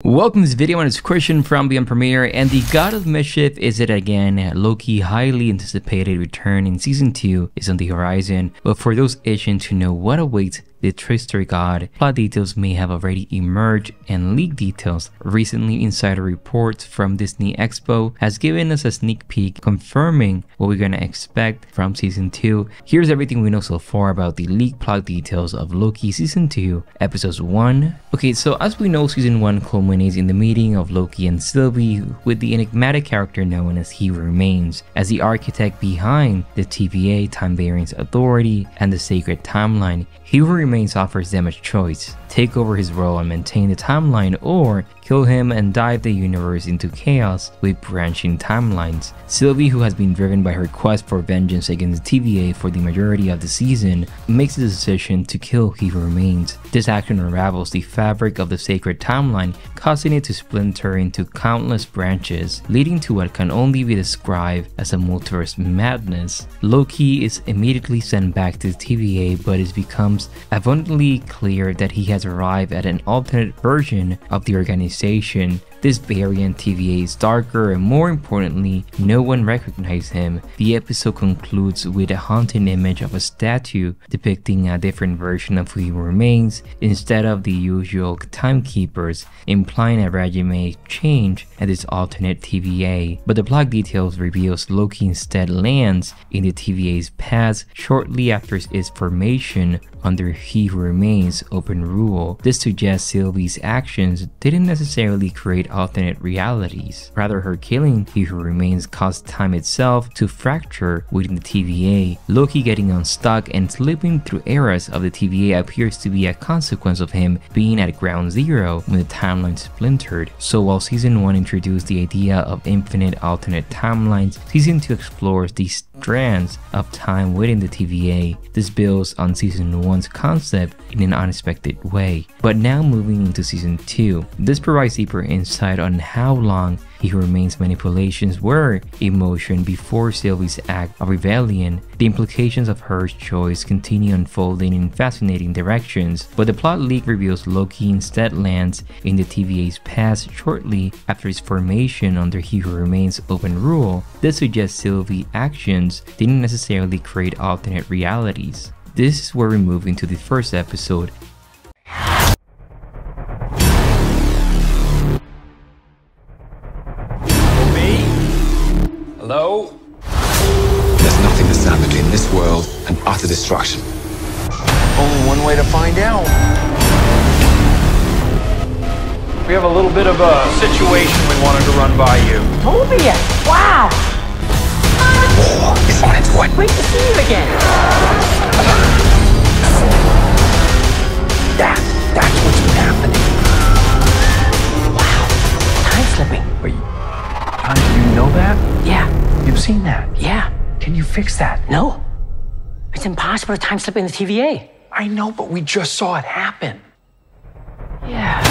Welcome to this video, and it's Christian from Beyond Premiere, and the God of Mischief is it again. Loki highly anticipated return in season 2 is on the horizon, but for those itching to know what awaits the trickster god, plot details may have already emerged and leaked details. Recently, insider reports from Disney Expo has given us a sneak peek confirming what we're gonna expect from season 2. Here's everything we know so far about the leaked plot details of Loki season 2 episodes 1. Okay, so as we know, season 1 culminates in the meeting of Loki and Sylvie with the enigmatic character known as He Who Remains as the architect behind the TVA, Time Variance Authority, and the Sacred Timeline. He Who Remains offers them a choice: take over his role and maintain the timeline, or kill him and dive the universe into chaos with branching timelines. Sylvie, who has been driven by her quest for vengeance against the TVA for the majority of the season, makes the decision to kill He Who Remains. This action unravels the fabric of the sacred timeline, causing it to splinter into countless branches, leading to what can only be described as a multiverse madness. Loki is immediately sent back to the TVA, but it becomes abundantly clear that he has arrived at an alternate version of the organization. This variant TVA is darker, and more importantly, no one recognizes him. The episode concludes with a haunting image of a statue depicting a different version of He Who Remains instead of the usual Timekeepers, implying a regime change at this alternate TVA. But the plot details reveals Loki instead lands in the TVA's past shortly after its formation under He Who Remains open rule. This suggests Sylvie's actions didn't necessarily create alternate realities. Rather, her killing He Who Remains caused time itself to fracture within the TVA. Loki getting unstuck and slipping through eras of the TVA appears to be a consequence of him being at ground zero when the timeline splintered. So while season 1 introduced the idea of infinite alternate timelines, season 2 explores these strands of time within the TVA. This builds on season 1's concept in an unexpected way. But now moving into season 2, this provides deeper insight on how long He Who Remains manipulations were in motion before Sylvie's act of rebellion. The implications of her choice continue unfolding in fascinating directions, but the plot leak reveals Loki instead lands in the TVA's past shortly after its formation under He Who Remains open rule. This suggests Sylvie's actions didn't necessarily create alternate realities. This is where we move into the first episode. Hello? There's nothing to stand between this world and utter destruction. Only one way to find out. We have a little bit of a situation we wanted to run by you. Mobius! Wow! War is on its way. Great to see you again! That's what's been happening. Wow! Time slipping. Wait, how did you know that? Yeah. You've seen that? Yeah. Can you fix that? No. It's impossible to time slip in the TVA. I know, but we just saw it happen. Yeah.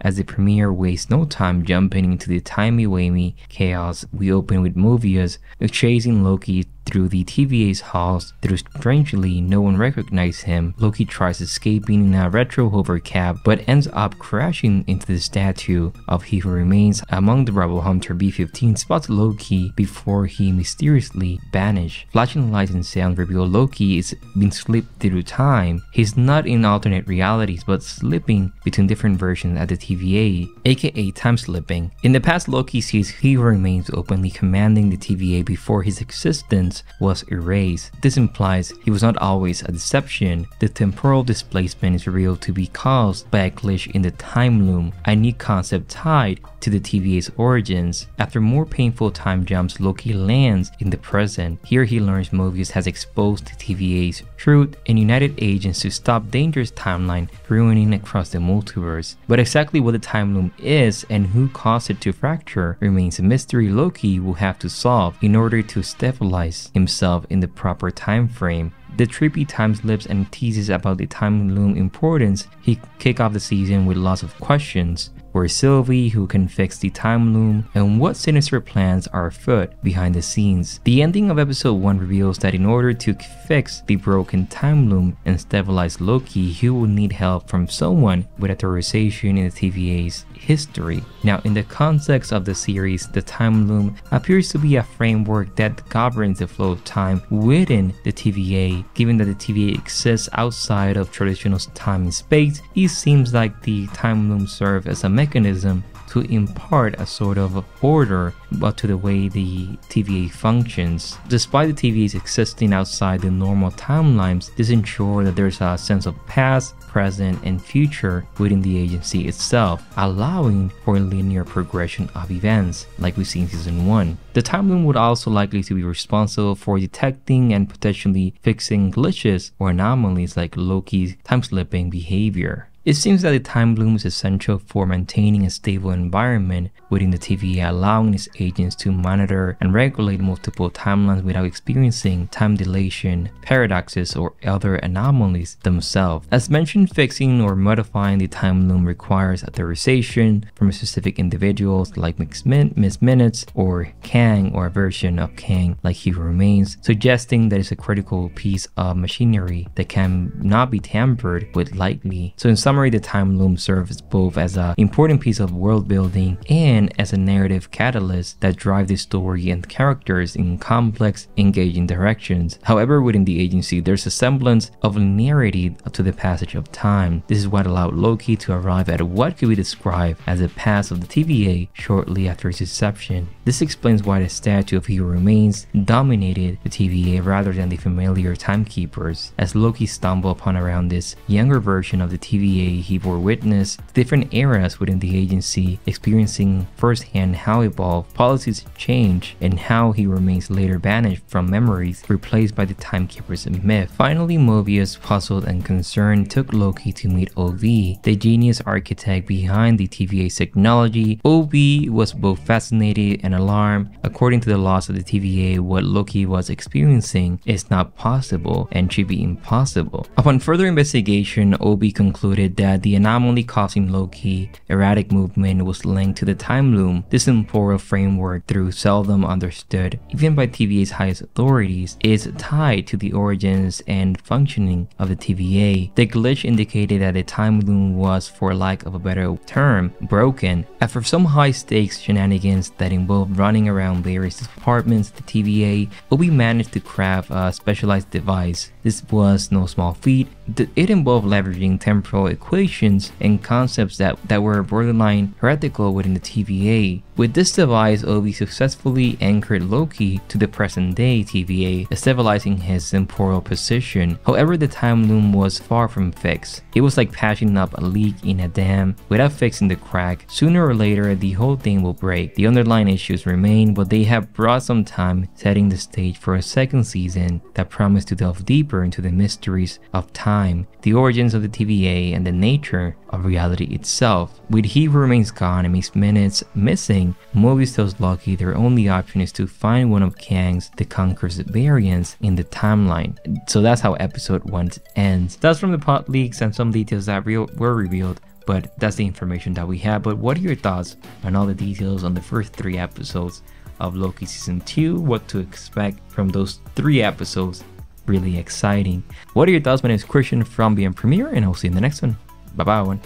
As the premiere wastes no time jumping into the timey-wimey chaos, we open with Mobius chasing Loki through the TVA's halls. Though strangely, no one recognizes him. Loki tries escaping in a retro hovercab, but ends up crashing into the statue of He Who Remains. Among the rubble, Hunter B-15 spots Loki before he mysteriously vanishes. Flashing lights and sound reveal Loki is being slipped through time. He's not in alternate realities, but slipping between different versions at the TVA, aka time slipping. In the past, Loki sees He Who Remains openly commanding the TVA before his existence was erased. This implies he was not always a deception. The temporal displacement is revealed to be caused by a glitch in the Time Loom, a new concept tied to the TVA's origins. After more painful time jumps, Loki lands in the present. Here he learns Mobius has exposed the TVA's truth and united agents to stop dangerous timeline ruining across the multiverse. But exactly what the Time Loom is and who caused it to fracture remains a mystery Loki will have to solve in order to stabilize himself in the proper time frame. The trippy time slips and teases about the Time Loom importance. He kick off the season with lots of questions. or Sylvie who can fix the Time Loom, and what sinister plans are afoot behind the scenes. The ending of episode 1 reveals that in order to fix the broken Time Loom and stabilize Loki, he will need help from someone with authorization in the TVA's history. Now, in the context of the series, the Time Loom appears to be a framework that governs the flow of time within the TVA. Given that the TVA exists outside of traditional time and space, it seems like the Time Loom serves as a mechanism to impart a sort of order to the way the TVA functions. Despite the TVAs existing outside the normal timelines, this ensures that there's a sense of past, present, and future within the agency itself, allowing for a linear progression of events, like we see in season 1. The Time Loom would also likely to be responsible for detecting and potentially fixing glitches or anomalies like Loki's time-slipping behavior. It seems that the Time Loom is essential for maintaining a stable environment within the TVA, allowing its agents to monitor and regulate multiple timelines without experiencing time dilation, paradoxes, or other anomalies themselves. As mentioned, fixing or modifying the Time Loom requires authorization from specific individuals like Miss Minutes or Kang, or a version of Kang like He Remains, suggesting that it's a critical piece of machinery that can not be tampered with lightly. So in summary, the Time Loom serves both as an important piece of world building and as a narrative catalyst that drives the story and characters in complex, engaging directions. However, within the agency, there's a semblance of linearity to the passage of time. This is what allowed Loki to arrive at what could be described as the past of the TVA shortly after its inception. This explains why the statue of He Remains dominated the TVA rather than the familiar Timekeepers. As Loki stumbled upon around this younger version of the TVA, he bore witness to different eras within the agency, experiencing firsthand how evolved policies change and how He Remains later banished from memories, replaced by the Timekeepers myth. Finally, Mobius, puzzled and concerned, took Loki to meet OV, the genius architect behind the TVA's technology. OV was both fascinated and alarmed. According to the laws of the TVA, what Loki was experiencing is not possible and should be impossible. Upon further investigation, OV concluded that the anomaly causing Loki erratic movement was linked to the Time Loom. This temporal framework, though seldom understood even by TVA's highest authorities, is tied to the origins and functioning of the TVA. The glitch indicated that the Time Loom was, for lack of a better term, broken. After some high-stakes shenanigans that involved running around various departments of the TVA, Obi managed to craft a specialized device. This was no small feat. It involved leveraging temporal equations and concepts that were borderline heretical within the TVA. With this device, Obi successfully anchored Loki to the present-day TVA, stabilizing his temporal position. However, the Time Loom was far from fixed. It was like patching up a leak in a dam without fixing the crack. Sooner or later, the whole thing will break. The underlying issues remain, but they have brought some time, setting the stage for a second season that promised to delve deeper into the mysteries of time, the origins of the TVA, and the nature of reality itself. With He Remains gone and Miss Minutes missing, Mobius tells Loki their only option is to find one of Kang's the Conqueror's variants in the timeline. So that's how episode 1 ends. That's from the plot leaks and some details that were revealed, but that's the information that we have. But what are your thoughts on all the details on the first 3 episodes of Loki season 2? What to expect from those 3 episodes? Really exciting. What are your thoughts? My name is Christian from BM Premiere, and I'll see you in the next one. Bye bye, everyone.